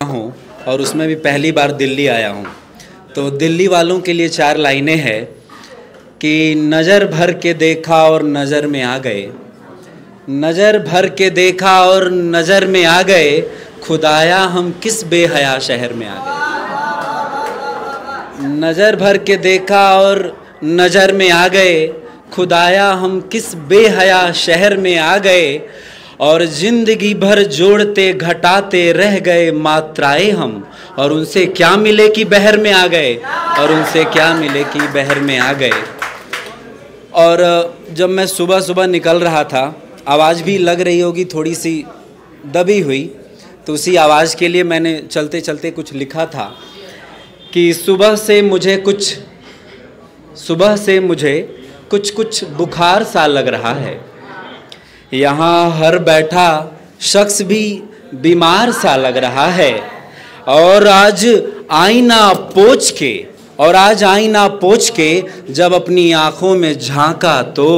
हूँ और उसमें भी पहली बार दिल्ली आया हूँ। तो दिल्ली वालों के लिए 4 लाइनें हैं कि नज़र भर के देखा और नज़र में आ गए, नज़र भर के देखा और नज़र में आ गए, खुदाया हम किस बेहया शहर में आ गए। नज़र भर के देखा और नज़र में आ गए, खुदाया हम किस बेहया शहर में आ गए, और ज़िंदगी भर जोड़ते घटाते रह गए मात्राएं हम, और उनसे क्या मिले कि बहर में आ गए, और उनसे क्या मिले कि बहर में आ गए। और जब मैं सुबह सुबह निकल रहा था, आवाज़ भी लग रही होगी थोड़ी सी दबी हुई, तो उसी आवाज़ के लिए मैंने चलते चलते कुछ लिखा था कि सुबह से मुझे कुछ बुखार सा लग रहा है, यहाँ हर बैठा शख्स भी बीमार सा लग रहा है, और आज आईना पोंछ के जब अपनी आँखों में झांका तो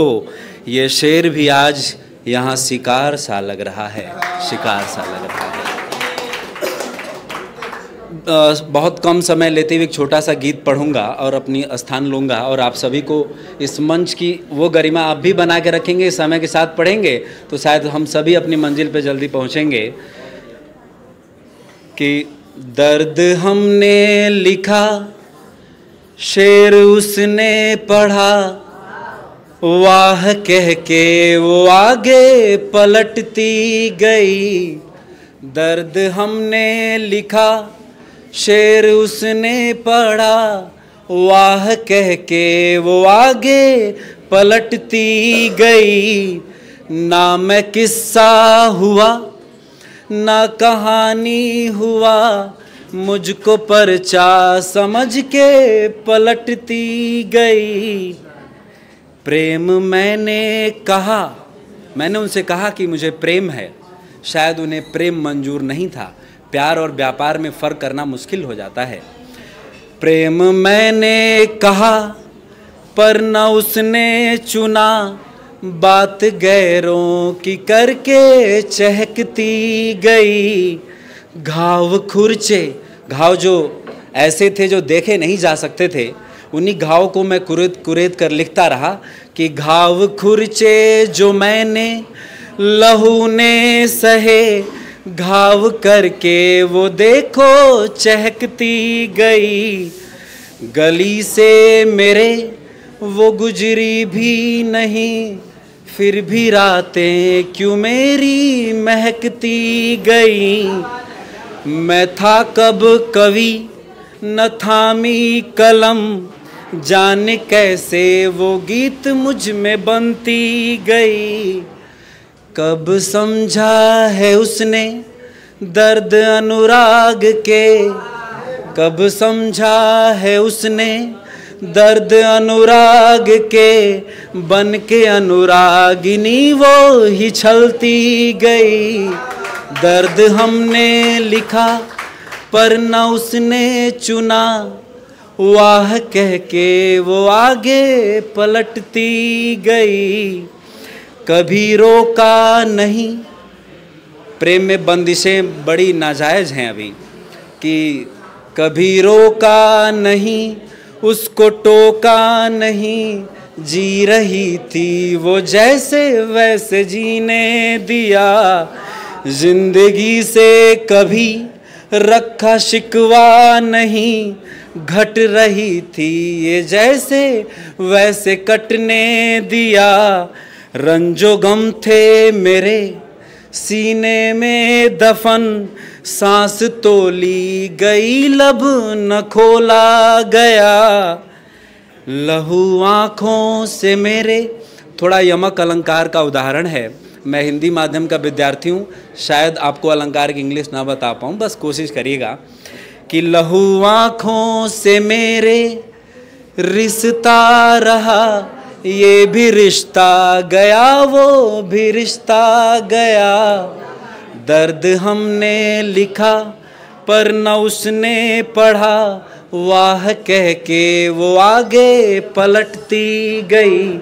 ये शेर भी आज यहाँ शिकार सा लग रहा है। बहुत कम समय लेते हुए एक छोटा सा गीत पढ़ूंगा और अपनी स्थान लूँगा, और आप सभी को इस मंच की वो गरिमा आप भी बना के रखेंगे, समय के साथ पढ़ेंगे तो शायद हम सभी अपनी मंजिल पे जल्दी पहुँचेंगे। कि दर्द हमने लिखा, शेर उसने पढ़ा, वाह कह के वो आगे पलटती गई। दर्द हमने लिखा, शेर उसने पढ़ा, वाह कह के वो आगे पलटती गई। ना मैं किस्सा हुआ ना कहानी हुआ, मुझको परचा समझ के पलटती गई। प्रेम मैंने उनसे कहा कि मुझे प्रेम है, शायद उन्हें प्रेम मंजूर नहीं था। प्यार और व्यापार में फ़र्क करना मुश्किल हो जाता है। प्रेम मैंने कहा पर न उसने चुना, बात गैरों की करके चहकती गई। घाव जो ऐसे थे जो देखे नहीं जा सकते थे, उन्हीं घाव को मैं कुरेद कर लिखता रहा कि घाव खुरचे जो मैंने लहू ने सहे, घाव करके वो देखो चहकती गई। गली से मेरे वो गुजरी भी नहीं, फिर भी रातें क्यों मेरी महकती गई। मैं था कब कवि न थामी कलम, जाने कैसे वो गीत मुझ में बनती गई। कब समझा है उसने दर्द अनुराग के, कब समझा है उसने दर्द अनुराग के, बन के अनुरागिनी वो ही छलती गई। दर्द हमने लिखा पर न उसने चुना, वाह कह के वो आगे पलटती गई। कभी रोका नहीं, प्रेम में बंदिशें बड़ी नाजायज़ हैं अभी, कि कभी रोका नहीं, उसको टोका नहीं, जी रही थी वो जैसे वैसे जीने दिया। जिंदगी से कभी रखा शिकवा नहीं, घट रही थी ये जैसे वैसे कटने दिया। रंजो गम थे मेरे सीने में दफन, सांस तो ली गई लब न खोला गया। लहू आँखों से मेरे, थोड़ा यमक अलंकार का उदाहरण है। मैं हिंदी माध्यम का विद्यार्थी हूँ, शायद आपको अलंकार की इंग्लिश ना बता पाऊँ, बस कोशिश करिएगा। कि लहू आँखों से मेरे रिश्ता रहा, ये भी रिश्ता गया वो भी रिश्ता गया। दर्द हमने लिखा पर न उसने पढ़ा, वाह कह के वो आगे पलटती गई।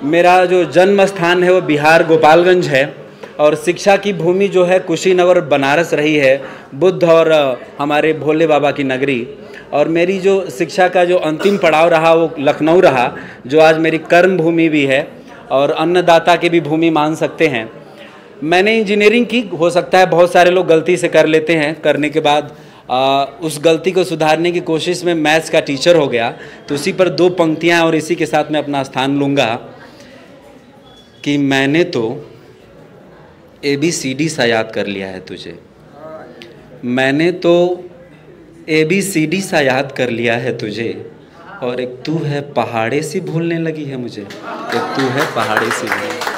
मेरा जो जन्म स्थान है वो बिहार गोपालगंज है, और शिक्षा की भूमि जो है कुशीनगर बनारस रही है, बुद्ध और हमारे भोले बाबा की नगरी। और मेरी जो शिक्षा का जो अंतिम पड़ाव रहा वो लखनऊ रहा, जो आज मेरी कर्म भूमि भी है और अन्नदाता की भी भूमि मान सकते हैं। मैंने इंजीनियरिंग की, हो सकता है बहुत सारे लोग गलती से कर लेते हैं, करने के बाद उस गलती को सुधारने की कोशिश में मैथ्स का टीचर हो गया। तो उसी पर 2 पंक्तियां और इसी के साथ मैं अपना स्थान लूँगा कि मैंने तो ABCD सा याद कर लिया है तुझे, मैंने तो ABCD सा याद कर लिया है तुझे, और एक तू है पहाड़े सी भूलने लगी है मुझे, एक तू है पहाड़े सी भूलने।